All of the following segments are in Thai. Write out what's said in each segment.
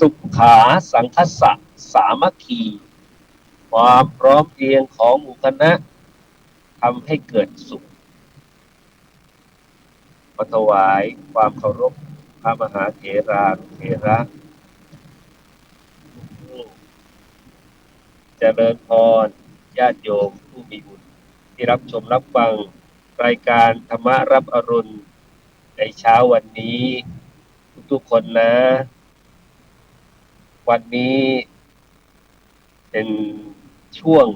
สุขาสังคสะสามัคคีความพร้อมเพรียงของหมู่คณะทำให้เกิดสุขถวายความเคารพพระมหาเถราเถระเจริญพรญาติโยมผู้มีบุญที่รับชมรับฟังรายการธรรมรับอรุณในเช้าวันนี้ทุกๆคนนะวันนี้เป็นช่วง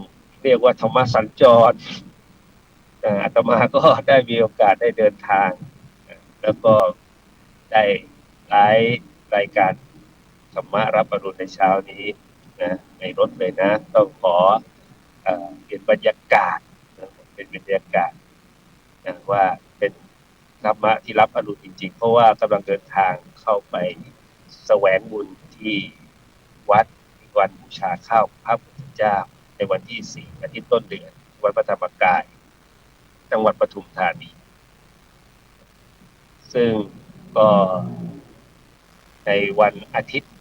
เรียกว่าธรรมสัญจรอาตมาก็ได้มีโอกาสได้เดินทางแล้วก็ได้ไลฟ์รายการธรรมรับอรุณในเช้านี้นะในรถเลยนะต้องขอเปลี่ยนบรรยากาศเป็นบรรยากาศนะว่าเป็นธรรมะที่รับอรุณจริงๆเพราะว่ากำลังเดินทางเข้าไปแสวงบุญที่วัดวันบูชาข้าวพระพุทธเจ้าในวันที่4อาทิตย์ต้นเดือนวัดพระธรรมกายจังหวัดปทุมธานีซึ่งก็ในวันอาทิตย์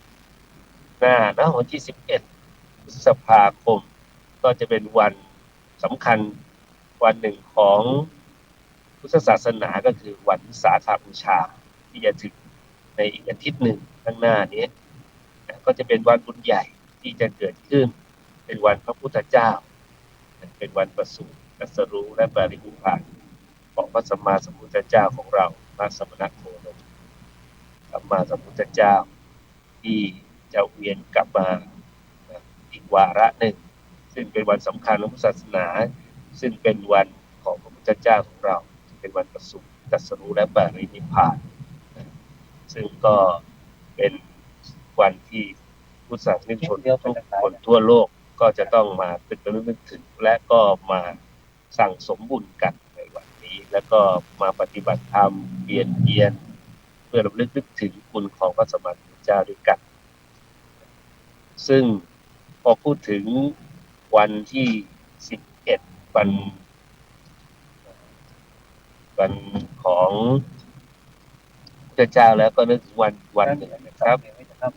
หน้านะวันที่11พฤษภาคมก็จะเป็นวันสำคัญวันหนึ่งของพุทธศาสนาก็คือวันวิสาขบูชาที่จะถึงในอีกอาทิตย์หนึ่งข้างหน้านี้ก็จะเป็นวันบุญใหญ่ที่จะเกิดขึ้นเป็นวันพระพุทธเจ้าเป็นวันประสูติตรัสรู้และปรินิพพานของพระสัมมาสัมพุทธเจ้าของเราพระสมณโคดมสัมมาสัมพุทธเจ้าที่จะเวียนกลับมาอีกวาระหนึ่งซึ่งเป็นวันสำคัญของพุทธศาสนาซึ่งเป็นวันของพระพุทธเจ้าของเราเป็นวันประสูติตรัสรู้และปรินิพพานซึ่งก็เป็นวันที่พุทธศาสนิกชนทุกคนทั่วโลกก็จะต้องมาตึกระลึกถึงและก็มาสั่งสมบุญกันในวันนี้แล้วก็มาปฏิบัติธรรมเวียนเทียนเพื่อรำลึกนึกถึงคุณของพระสัมมาสัมพุทธเจ้าด้วยกันซึ่งพอพูดถึงวันที่11วันของพระเจ้าแล้วก็นึกถึงวันหนึ่งนะครับ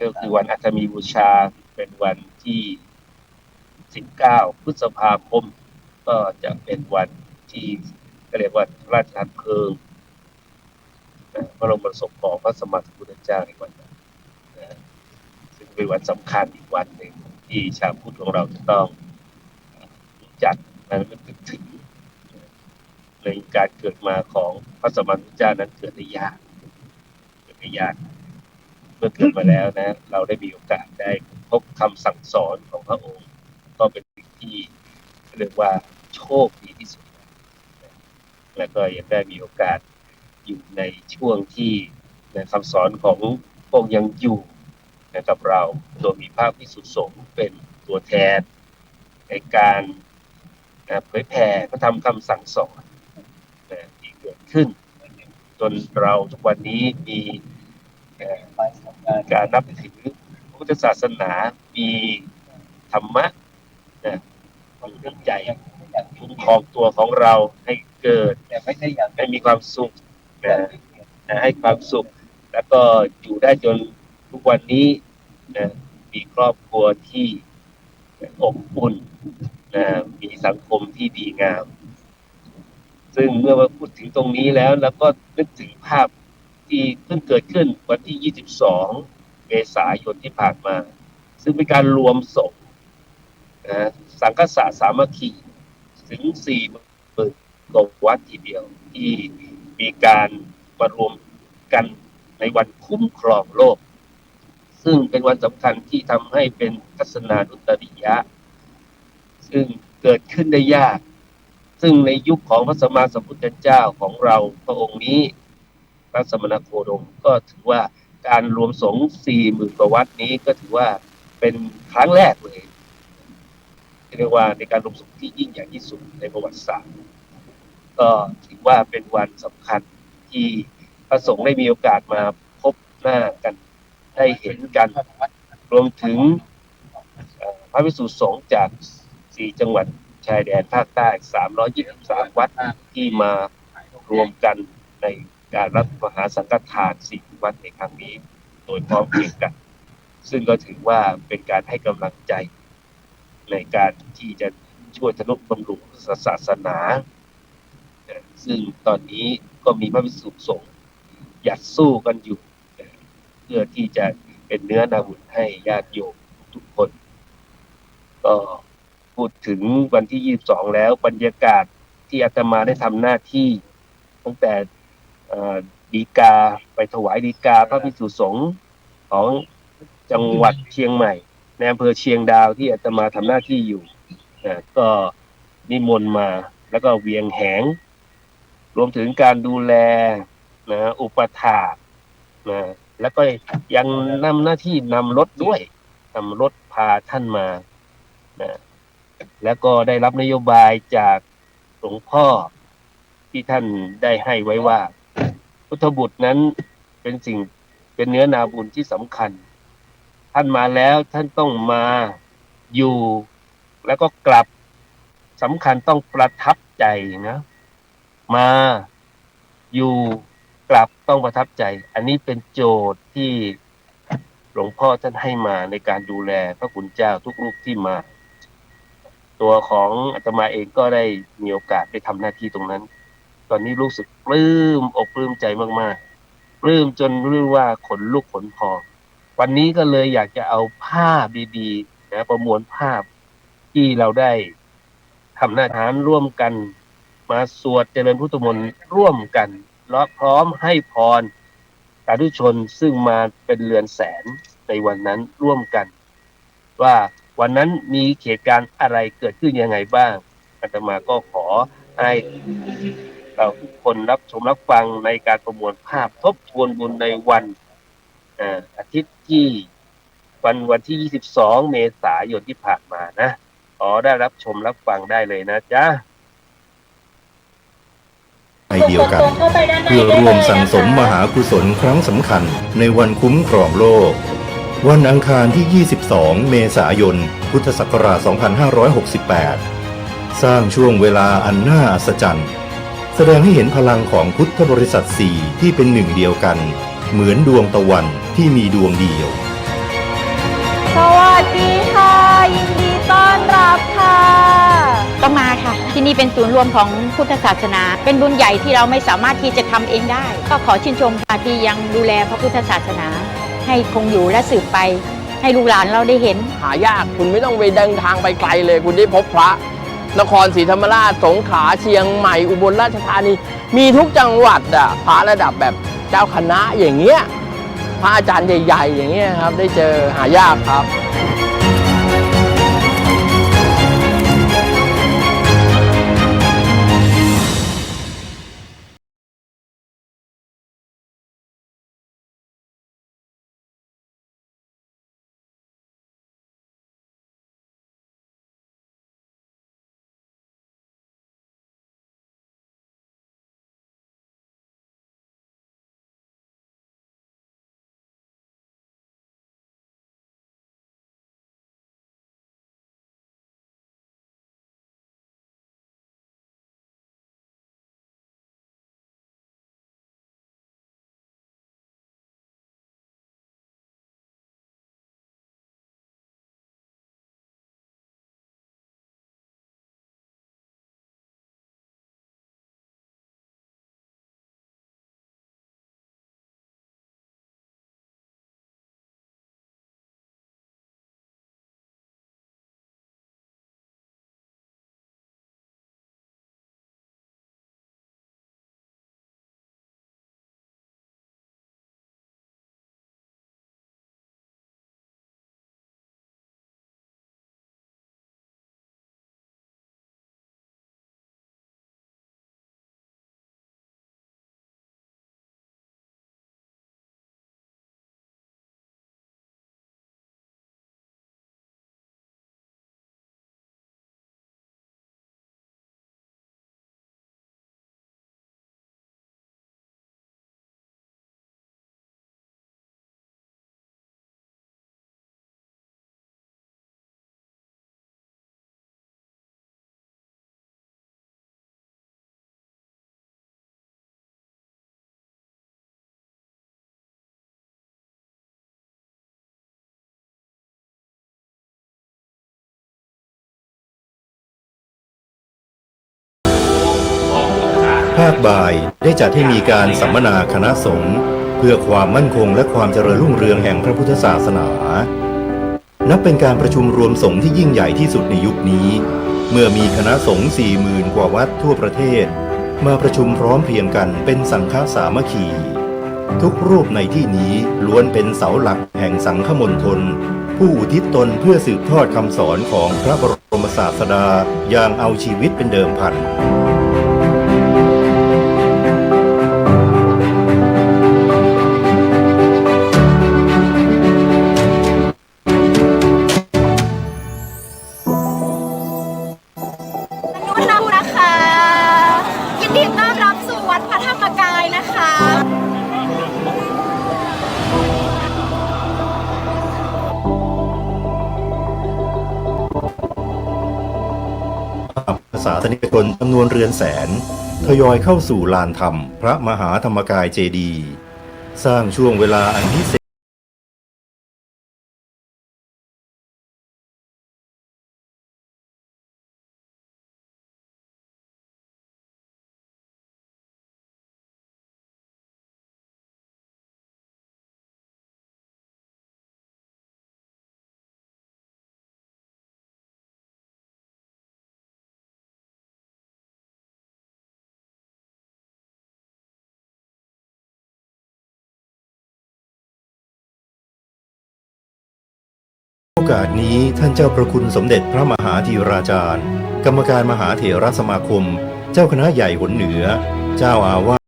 ก็คือวันอัฐมีบูชาเป็นวันที่19พฤษภาคมก็จะเป็นวันที่เรียกว่าราชทานเพลิงพระบรมศพของพระสัมมาสัมพุทธเจ้าในวันนั้นซึ่งเป็นวันสำคัญอีกวันหนึ่งที่ชาวพุทธของเราจะต้องรู้จักและนึกถึงในการเกิดมาของพระสัมมาสัมพุทธเจ้านั้นเกิดได้ยากเมื่อเกิดมาแล้วนะเราได้มีโอกาสได้พบคำสั่งสอนของพระองค์ก็เป็นสิ่งที่เรียกว่าโชคดีที่สุดและก็ยังได้มีโอกาสอยู่ในช่วงที่คำสอนของพระองค์ยังอยู่กับเราโดยมีพระภิกษุสงฆ์เป็นตัวแทนในการเผยแผ่พระธรรมคำสั่งสอนที่เกิดขึ้นจนเราทุกวันนี้มีการนับถือพุทธศาสนามีธรรมะความเรื่องใจคุ้มครองตัวของเราให้เกิดให้มีความสุขให้ความสุขแล้วก็อยู่ได้จนทุกวันนี้มีครอบครัวที่อบอุ่นมีสังคมที่ดีงามซึ่งเมื่อมาพูดถึงตรงนี้แล้วก็นึกถึงภาพที่เพิ่งเกิดขึ้นวันที่22เมษายนที่ผ่านมาซึ่งเป็นการรวมสงฆ์สังฆสะสามัคคีถึง40,000 กว่าวัดทีเดียวที่มีการมารวมกันในวันคุ้มครองโลกซึ่งเป็นวันสำคัญที่ทำให้เป็นทัศนานุตริยะซึ่งเกิดขึ้นได้ยากซึ่งในยุคของพระสัมมาสัมพุทธเจ้าของเราพระองค์นี้พระสมณโคดมก็ถือว่าการรวมสงฆ์ 40,000 กว่าวัดนี้ก็ถือว่าเป็นครั้งแรกเลยเรียกว่าในการรวมสงฆ์ที่ยิ่งใหญ่ที่สุดในประวัติศาสตร์ก็ถือว่าเป็นวันสำคัญที่พระสงฆ์ได้มีโอกาสมาพบหน้ากันได้เห็นกันรวมถึงพระภิกษุสงฆ์จาก4จังหวัดชายแดนภาคใต้323วัดที่มารวมกันในการรับมหาสังฆทาน4วัดในครั้งนี้โดยพร้อมเพรียงกัน ซึ่งก็ถือว่าเป็นการให้กำลังใจในการที่จะช่วยทนุบำรุงศาสนาซึ่งตอนนี้ก็มีพระภิกษุสงฆ์หยัดสู้กันอยู่เพื่อที่จะเป็นเนื้อนาบุญให้ญาติโยมทุกคนก็พูดถึงวันที่22แล้วบรรยากาศที่อาตมาได้ทำหน้าที่ตั้งแต่ฎีกาไปถวายฎีกาพระภิกษุสงฆ์ของจังหวัดเชียงใหม่ในอำเภอเชียงดาวที่อาตมาทำหน้าที่อยู่ก็นิมนต์มาแล้วก็เวียงแหงรวมถึงการดูแลอุปถากนะแล้วก็ยังนำหน้าที่นำรถด้วยนำรถพาท่านมานะแล้วก็ได้รับนโยบายจากหลวงพ่อที่ท่านได้ให้ไว้ว่าพุทธบุตรนั้นเป็นเนื้อนาบุญที่สำคัญท่านมาแล้วท่านต้องมาอยู่แล้วก็กลับสำคัญต้องประทับใจนะมาอยู่กลับต้องประทับใจอันนี้เป็นโจทย์ที่หลวงพ่อท่านให้มาในการดูแลพระคุณเจ้าทุกรูปที่มาตัวของอาตมาเองก็ได้มีโอกาสได้ทำหน้าที่ตรงนั้นตอนนี้รู้สึกปลื้มอกปลื้มใจมากๆปลื้มจนรู้ว่าขนลุกขนพองวันนี้ก็เลยอยากจะเอาภาพดีๆนะประมวลภาพที่เราได้ทำหน้าทานร่วมกันมาสวดเจริญพุทธมนต์ร่วมกันและพร้อมให้พรสาธุชนซึ่งมาเป็นเรือนแสนในวันนั้นร่วมกันว่าวันนั้นมีเหตุการณ์อะไรเกิดขึ้นยังไงบ้างอาตมาก็ขอให้เราทุกคนรับชมรับฟังในการประมวลภาพทบทวนบุญในวันอาทิตย์ที่วันที่22เมษายนที่ผ่านมานะขอได้รับชมรับฟังได้เลยนะจ๊ะในเดียวกันเพื่อร่วมสั่งสมมหากุศลครั้งสำคัญในวันคุ้มครองโลกวันอังคารที่ 22 เมษายน พุทธศักราช 2568 สร้างช่วงเวลาอันน่าอัศจรรย์แสดงให้เห็นพลังของพุทธบริษัท4ที่เป็นหนึ่งเดียวกันเหมือนดวงตะวันที่มีดวงเดียวสวัสดีค่ะยินดีต้อนรับค่ะต้องมาค่ะที่นี่เป็นศูนย์รวมของพุทธศาสนาเป็นบุญใหญ่ที่เราไม่สามารถที่จะทำเองได้ก็ขอชื่นชมค่ะที่ยังดูแลพระพุทธศาสนาให้คงอยู่และสืบไปให้ลูกหลานเราได้เห็นหายากคุณไม่ต้องไปเดินทางไปไกลเลยคุณได้พบพระนครศรีธรรมราชสงขลาเชียงใหม่อุบลราชธานีมีทุกจังหวัดอ่ะพระระดับแบบเจ้าคณะอย่างเงี้ยพระอาจารย์ใหญ่ๆอย่างเงี้ยครับได้เจอหายากครับ ภาคบ่ายได้จัดให้มีการสัมมนาคณะสงฆ์เพื่อความมั่นคงและความเจริญรุ่งเรืองแห่งพระพุทธศาสนานับเป็นการประชุมรวมสงฆ์ที่ยิ่งใหญ่ที่สุดในยุคนี้เมื่อมีคณะสงฆ์ 40,000 กว่าวัดทั่วประเทศมาประชุมพร้อมเพรียงกันเป็นสังฆสามัคคีทุกรูปในที่นี้ล้วนเป็นเสาหลักแห่งสังฆมณฑลผู้อุทิศตนเพื่อสืบทอดคำสอนของพระบรมศาสดาอย่างเอาชีวิตเป็นเดิมพัน นุ่นนะคะ ยินดีต้อนรับสู่วัดพระธรรมกายนะคะ ศาสนิกชนจำนวนเรือนแสนทยอยเข้าสู่ลานธรรมพระมหาธรรมกายเจดีย์สร้างช่วงเวลาอันพิเศษโอกาสนี้ท่านเจ้าประคุณสมเด็จพระมหาธีราจารย์กรรมการมหาเถรสมาคมเจ้าคณะใหญ่หนเหนือเจ้าอาวาส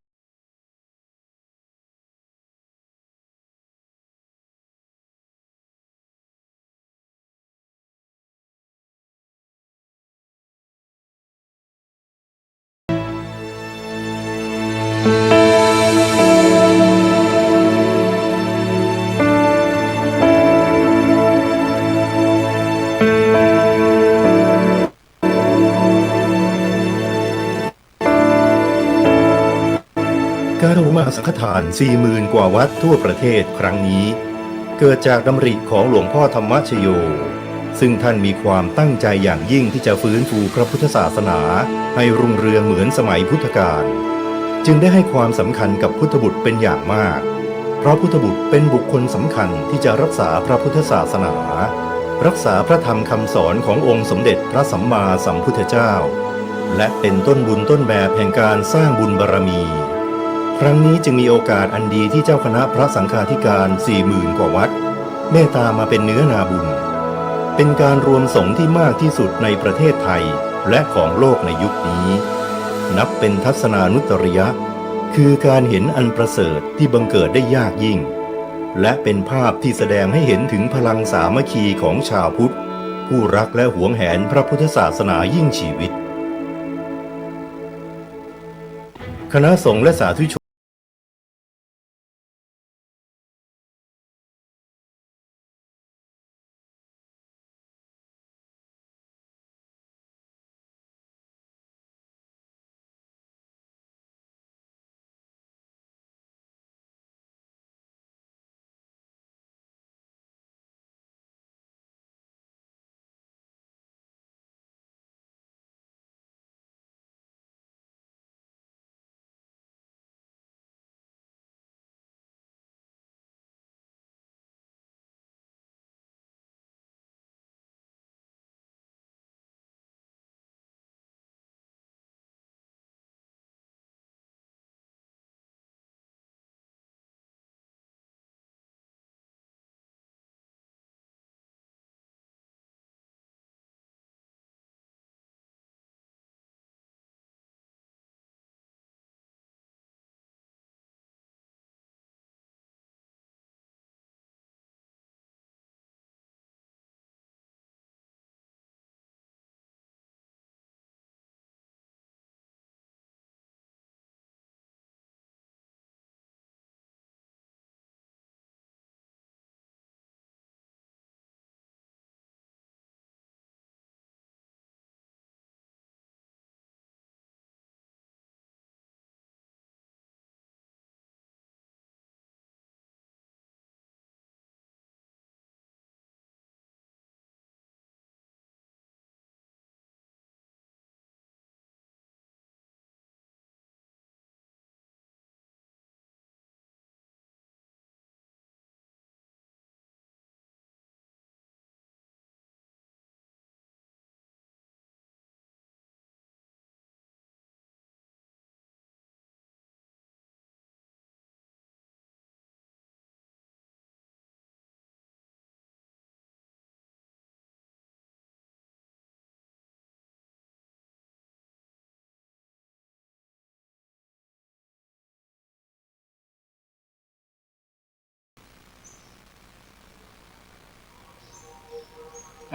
การถวายสังฆทาน 40,000 กว่าวัดทั่วประเทศครั้งนี้เกิดจากดำริของหลวงพ่อธรรมชโยซึ่งท่านมีความตั้งใจอย่างยิ่งที่จะฟื้นฟูพระพุทธศาสนาให้รุ่งเรืองเหมือนสมัยพุทธกาลจึงได้ให้ความสำคัญกับพุทธบุตรเป็นอย่างมากเพราะพุทธบุตรเป็นบุคคลสำคัญที่จะรักษาพระพุทธศาสนารักษาพระธรรมคำสอนขององค์สมเด็จพระสัมมาสัมพุทธเจ้าและเป็นต้นบุญต้นแบบแห่งการสร้างบุญบารมีครั้งนี้จึงมีโอกาสอันดีที่เจ้าคณะพระสังฆาธิการ 40,000 กว่าวัดเมตตามาเป็นเนื้อนาบุญเป็นการรวมสงฆ์ที่มากที่สุดในประเทศไทยและของโลกในยุคนี้นับเป็นทัศนานุตริยะคือการเห็นอันประเสริฐที่บังเกิดได้ยากยิ่งและเป็นภาพที่แสดงให้เห็นถึงพลังสามัคคีของชาวพุทธผู้รักและหวงแหนพระพุทธศาสนายิ่งชีวิตคณะสงฆ์และสาธุชน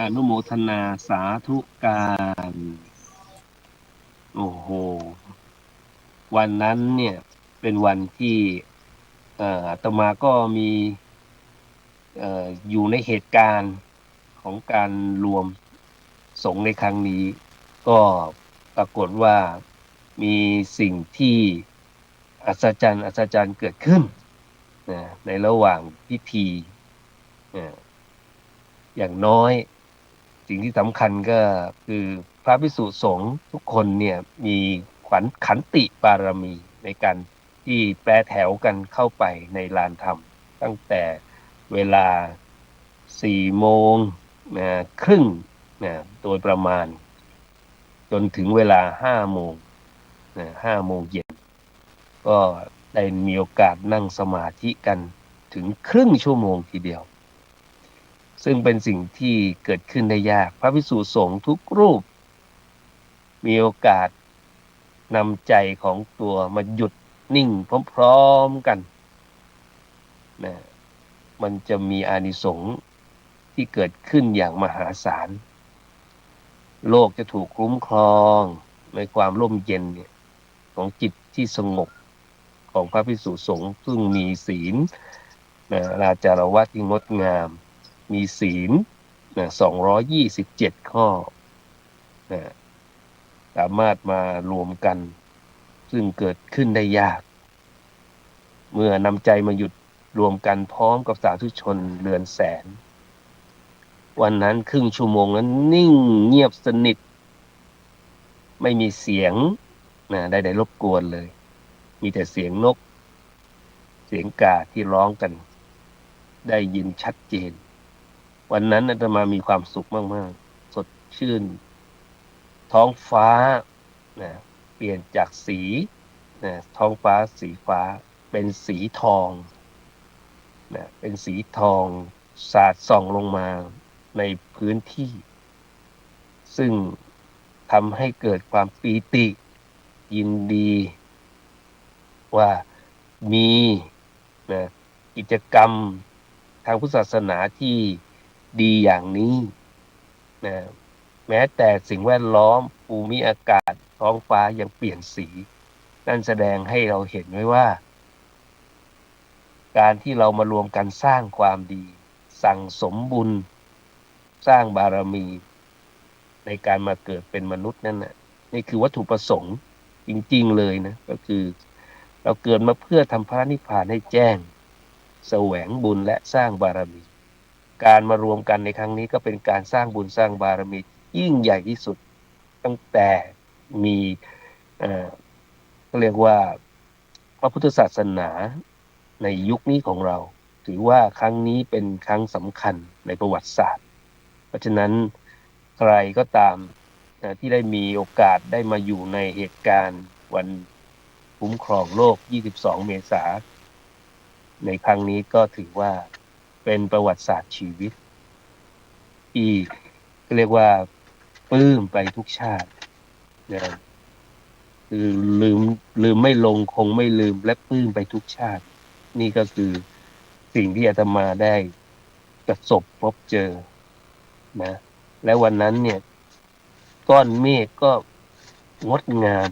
อนุโมทนาสาธุการโอ้โหวันนั้นเนี่ยเป็นวันที่อาตมาก็มีอยู่ในเหตุการณ์ของการรวมสงฆ์ในครั้งนี้ก็ปรากฏว่ามีสิ่งที่อัศจรรย์เกิดขึ้นนะในระหว่างพิธีนะอย่างน้อยสิ่งที่สำคัญก็คือพระภิกษุสงฆ์ทุกคนเนี่ยมีขันติบารมีในการที่แปรแถวกันเข้าไปในลานธรรมตั้งแต่เวลา4 โมงนะครึ่งนะโดยประมาณจนถึงเวลา5 โมงนะ5 โมงเย็นก็ได้มีโอกาสนั่งสมาธิกันถึงครึ่งชั่วโมงทีเดียวซึ่งเป็นสิ่งที่เกิดขึ้นได้ยากพระภิกษุสงฆ์ทุกรูปมีโอกาสนำใจของตัวมาหยุดนิ่งพร้อมๆกันนะมันจะมีอานิสงส์ที่เกิดขึ้นอย่างมหาศาลโลกจะถูกคุ้มครองในความร่มเย็นเนี่ยของจิตที่สงบของพระภิกษุสงฆ์ซึ่งมีศีลอาจารวะที่งดงามมีศีล227 ข้อสามารถมารวมกันซึ่งเกิดขึ้นได้ยากเมื่อนำใจมาหยุดรวมกันพร้อมกับสาธุชนเรือนแสนวันนั้นครึ่งชั่วโมงนั้นนิ่งเงียบสนิทไม่มีเสียงใดๆรบกวนเลยมีแต่เสียงนกเสียงกาที่ร้องกันได้ยินชัดเจนวันนั้นอาตมามีความสุขมากๆสดชื่นท้องฟ้าเปลี่ยนจากสีท้องฟ้าสีฟ้าเป็นสีทองเป็นสีทองสาดส่องลงมาในพื้นที่ซึ่งทำให้เกิดความปีติยินดีว่ามีกิจกรรมทางพุทธศาสนาที่ดีอย่างนี้แม้แต่สิ่งแวดล้อมภูมิอากาศท้องฟ้ายังเปลี่ยนสีนั่นแสดงให้เราเห็นไว้ว่าการที่เรามารวมกันสร้างความดีสั่งสมบุญสร้างบารมีในการมาเกิดเป็นมนุษย์นั่นนี่คือวัตถุประสงค์จริงๆเลยนะก็คือเราเกิดมาเพื่อทำพระนิพพานให้แจ้งแสวงบุญและสร้างบารมีการมารวมกันในครั้งนี้ก็เป็นการสร้างบุญสร้างบารมียิ่งใหญ่ที่สุดตั้งแต่มีเรียกว่าพระพุทธศาสนาในยุคนี้ของเราถือว่าครั้งนี้เป็นครั้งสำคัญในประวัติศาสตร์เพราะฉะนั้นใครก็ตามที่ได้มีโอกาสได้มาอยู่ในเหตุการณ์วันคุ้มครองโลก22 เมษายนในครั้งนี้ก็ถือว่าเป็นประวัติศาสตร์ชีวิตที่เรียกว่าปลื้มไปทุกชาติคือลืมไม่ลงคงไม่ลืมและปลื้มไปทุกชาตินี่ก็คือสิ่งที่อาตมาได้ประสบพบเจอนะและวันนั้นเนี่ยก้อนเมฆก็งดงาม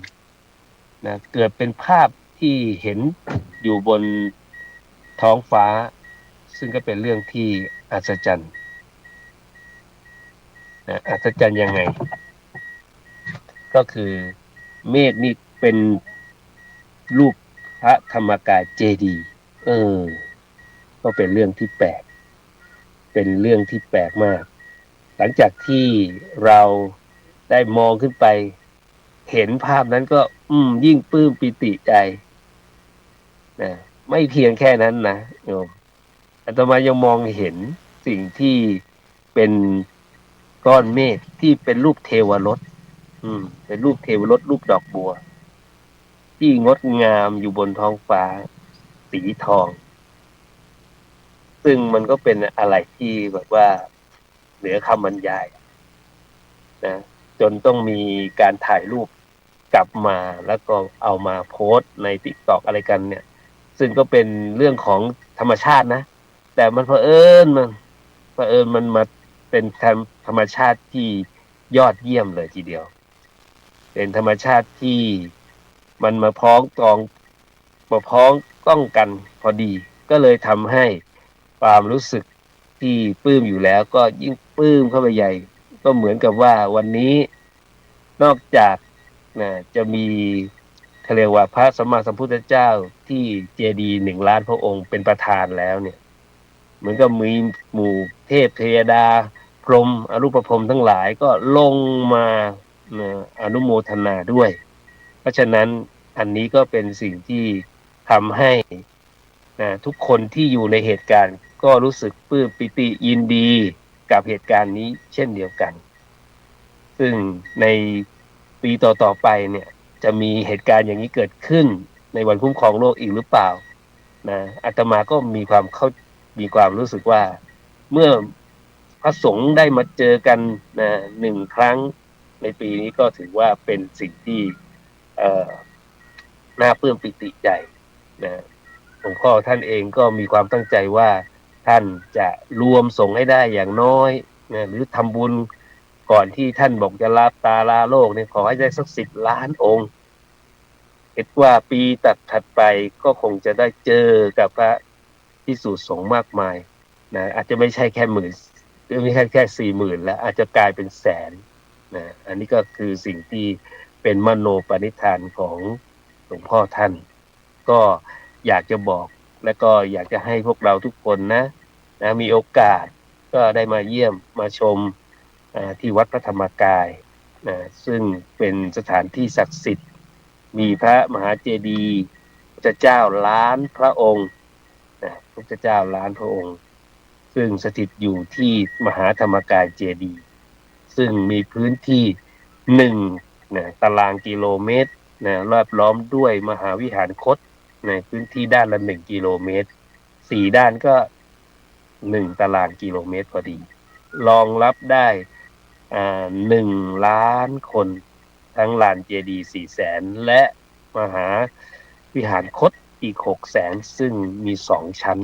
เกิดเป็นภาพที่เห็นอยู่บนท้องฟ้าซึ่งก็เป็นเรื่องที่อัศจรรย์อัศจรรย์ยังไงก็คือเมฆนี่เป็นรูปพระธรรมกายเจดีย์ก็เป็นเรื่องที่แปลกเป็นเรื่องที่แปลกมากหลังจากที่เราได้มองขึ้นไปเห็นภาพนั้นก็ยิ่งปลื้มปิติใจไม่เพียงแค่นั้นนะโยมอาตมายังมองเห็นสิ่งที่เป็นก้อนเมฆที่เป็นรูปเทวรสเป็นรูปเทวรสรูปดอกบัวที่งดงามอยู่บนท้องฟ้าสีทองซึ่งมันก็เป็นอะไรที่แบบว่าเหนือคำบรรยายนะจนต้องมีการถ่ายรูปกลับมาแล้วก็เอามาโพสต์ใน TikTok อะไรกันเนี่ยซึ่งก็เป็นเรื่องของธรรมชาตินะแต่มันเผอิญมันมา เป็นธรรมชาติที่ยอดเยี่ยมเลยทีเดียวเป็นธรรมชาติที่มันมาพ้องต้องกันพอดีก็เลยทำให้ความรู้สึกที่ปลื้มอยู่แล้วก็ยิ่งปลื้มเข้าไปใหญ่ก็เหมือนกับว่าวันนี้นอกจากจะมีเขาเรียกว่าพระสัมมาสัมพุทธเจ้าที่เจดีย์1,000,000พระองค์เป็นประธานแล้วเนี่ยเหมือนกับมีหมู่เทพเทวดาพรหมอรูปพรหมทั้งหลายก็ลงมาอนุโมทนาด้วยเพราะฉะนั้นอันนี้ก็เป็นสิ่งที่ทำให้ทุกคนที่อยู่ในเหตุการณ์ก็รู้สึกปลื้มปิติยินดีกับเหตุการณ์นี้เช่นเดียวกันซึ่งในปีต่อๆไปเนี่ยจะมีเหตุการณ์อย่างนี้เกิดขึ้นในวันคุ้มครองโลกอีกหรือเปล่าอาตมาก็มีความรู้สึกว่าเมื่อพระสงฆ์ได้มาเจอกัน1 ครั้งในปีนี้ก็ถือว่าเป็นสิ่งที่น่าปลื้มปิติใจหลวงพ่อท่านเองก็มีความตั้งใจว่าท่านจะรวมสงฆ์ให้ได้อย่างน้อยหรือทำบุญก่อนที่ท่านบอกจะลาโลกเนี่ยขอให้ได้สัก10 ล้านองค์เห็นว่าปีถัดไปก็คงจะได้เจอกับพระภิกษุสงฆ์มากมายอาจจะไม่ใช่แค่หมื่นไม่ใช่แค่40,000แล้วอาจจะกลายเป็นแสนอันนี้ก็คือสิ่งที่เป็นมโนปณิธานของหลวงพ่อท่านก็อยากจะบอกและก็อยากจะให้พวกเราทุกคนมีโอกาสก็ได้มาเยี่ยมมาชมที่วัดพระธรรมกายซึ่งเป็นสถานที่ศักดิ์สิทธิ์มีพระมหาเจดีย์พระเจ้าล้านพระองค์พระเจ้าล้านพระองค์ซึ่งสถิตอยู่ที่มหาธรรมกายเจดีย์ซึ่งมีพื้นที่1 ตารางกิโลเมตรรอบล้อมด้วยมหาวิหารคตในพื้นที่ด้านละ1 กิโลเมตร4 ด้านก็1 ตารางกิโลเมตรพอดีรองรับได้1,000,000 คนทั้งลานเจดีย์400,000และมหาวิหารคตอีก600,000ซึ่งมี2 ชั้น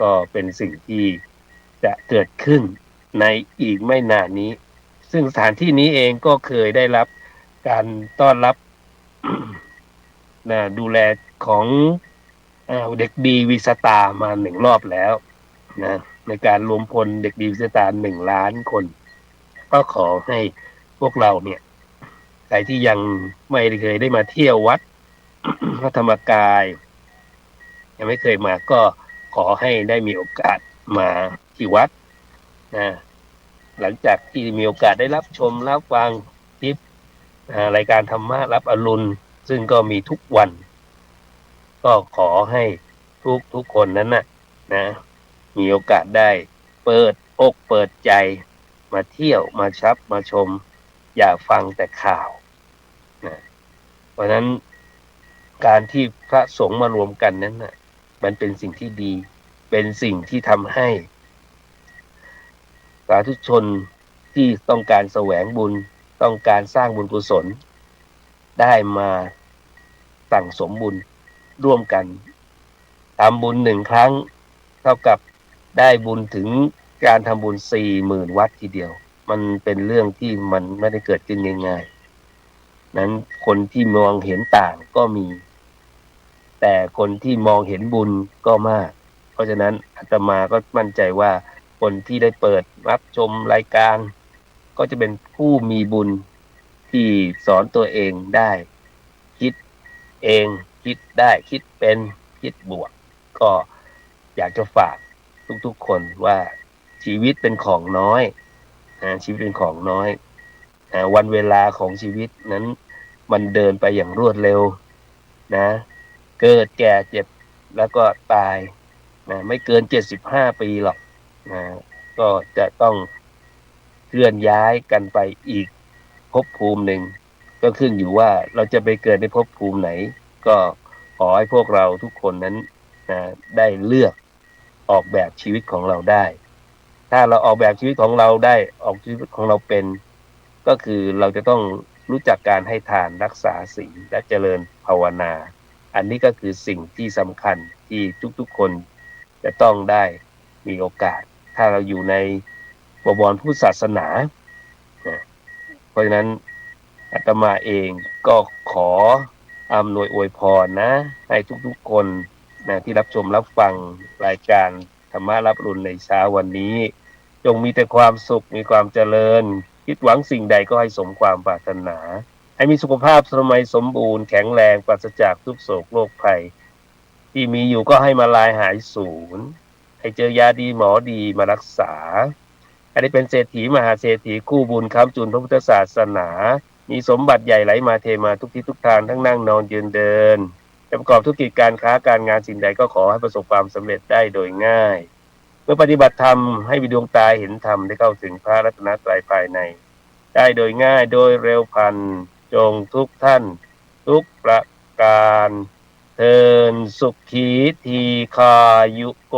ก็เป็นสิ่งที่จะเกิดขึ้นในอีกไม่นานนี้ซึ่งสถานที่นี้เองก็เคยได้รับการต้อนรับ ดูแลของเด็กดีวีสตาร์มา1 รอบแล้วในการรวมพลเด็กดีวีสตาร์1,000,000 คนก็ขอให้พวกเราเนี่ยใครที่ยังไม่เคยได้มาเที่ยววัด พระธรรมกายยังไม่เคยมาก็ขอให้ได้มีโอกาสมาที่วัดหลังจากที่มีโอกาสได้รับชมรับฟังคลิปรายการธรรมะรับอรุณซึ่งก็มีทุกวันก็ขอให้ทุกคนนั้นมีโอกาสได้เปิดอกเปิดใจมาเที่ยวมาชมอย่าฟังแต่ข่าวเพราะฉะนั้นการที่พระสงฆ์มารวมกันนั้นมันเป็นสิ่งที่ดีเป็นสิ่งที่ทำให้สาธุชนที่ต้องการแสวงบุญต้องการสร้างบุญกุศลได้มาสั่งสมบุญร่วมกันทำบุญ1 ครั้งเท่ากับได้บุญถึงการทำบุญ40,000 วัดทีเดียวมันเป็นเรื่องที่มันไม่ได้เกิดขึ้นง่ายๆนั้นคนที่มองเห็นต่างก็มีแต่คนที่มองเห็นบุญก็มากเพราะฉะนั้นอาตมาก็มั่นใจว่าคนที่ได้เปิดรับชมรายการก็จะเป็นผู้มีบุญที่สอนตัวเองได้คิดเองคิดได้คิดเป็นคิดบวกก็อยากจะฝากทุกๆคนว่าชีวิตเป็นของน้อยชีวิตเป็นของน้อยวันเวลาของชีวิตนั้นมันเดินไปอย่างรวดเร็วเกิดแก่เจ็บแล้วก็ตายไม่เกิน75 ปีหรอกก็จะต้องเคลื่อนย้ายกันไปอีกภพภูมิหนึ่งก็ขึ้นอยู่ว่าเราจะไปเกิดในภพภูมิไหนก็ขอให้พวกเราทุกคนนั้นได้เลือกออกแบบชีวิตของเราได้ถ้าเราออกแบบชีวิตของเราได้ออกชีวิตของเราเป็นก็คือเราจะต้องรู้จักการให้ทานรักษาศีลและเจริญภาวนาอันนี้ก็คือสิ่งที่สำคัญที่ทุกๆคนจะต้องได้มีโอกาสถ้าเราอยู่ใน บวรพุทธศาสนานะเพราะฉะนั้นอาตมาเองก็ขออำนวยอวยพรนะให้ทุกๆคนนะที่รับชมรับฟังรายการธรรมะรับรุ่นในเช้าวันนี้จงมีแต่ความสุขมีความเจริญคิดหวังสิ่งใดก็ให้สมความปรารถนาให้มีสุขภาพสมัยสมบูรณ์แข็งแรงปราศจากทุกโศกโรคภัยที่มีอยู่ก็ให้มาลายหายสูญให้เจอยาดีหมอดีมารักษาให้ได้เป็นเศรษฐีมหาเศรษฐีคู่บุญค้ำจุนพระพุทธศาสนามีสมบัติใหญ่ไหลมาเทมาทุกทิศทุกทางทั้งนั่งนอนยืนเดินจะประกอบธุรกิจการค้าการงานสิ่งใดก็ขอให้ประสบความสำเร็จได้โดยง่ายเมื่อปฏิบัติธรรมให้มีดวงตาเห็นธรรมได้เข้าถึงพระรัตนตรัยภายในได้โดยง่ายโดยเร็วพลันจงทุกท่านทุกประการเทินสุขีทีคายุโก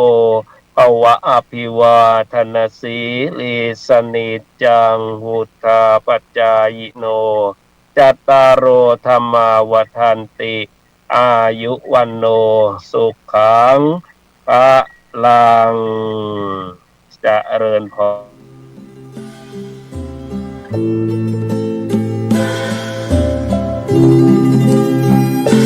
ภวะอภิวาทนาสีลิสนิจจังหุธาปัจจายโนจัตตารโอธรรมาวัฏันติอายุวันโนสุขังพระลังเจริญพร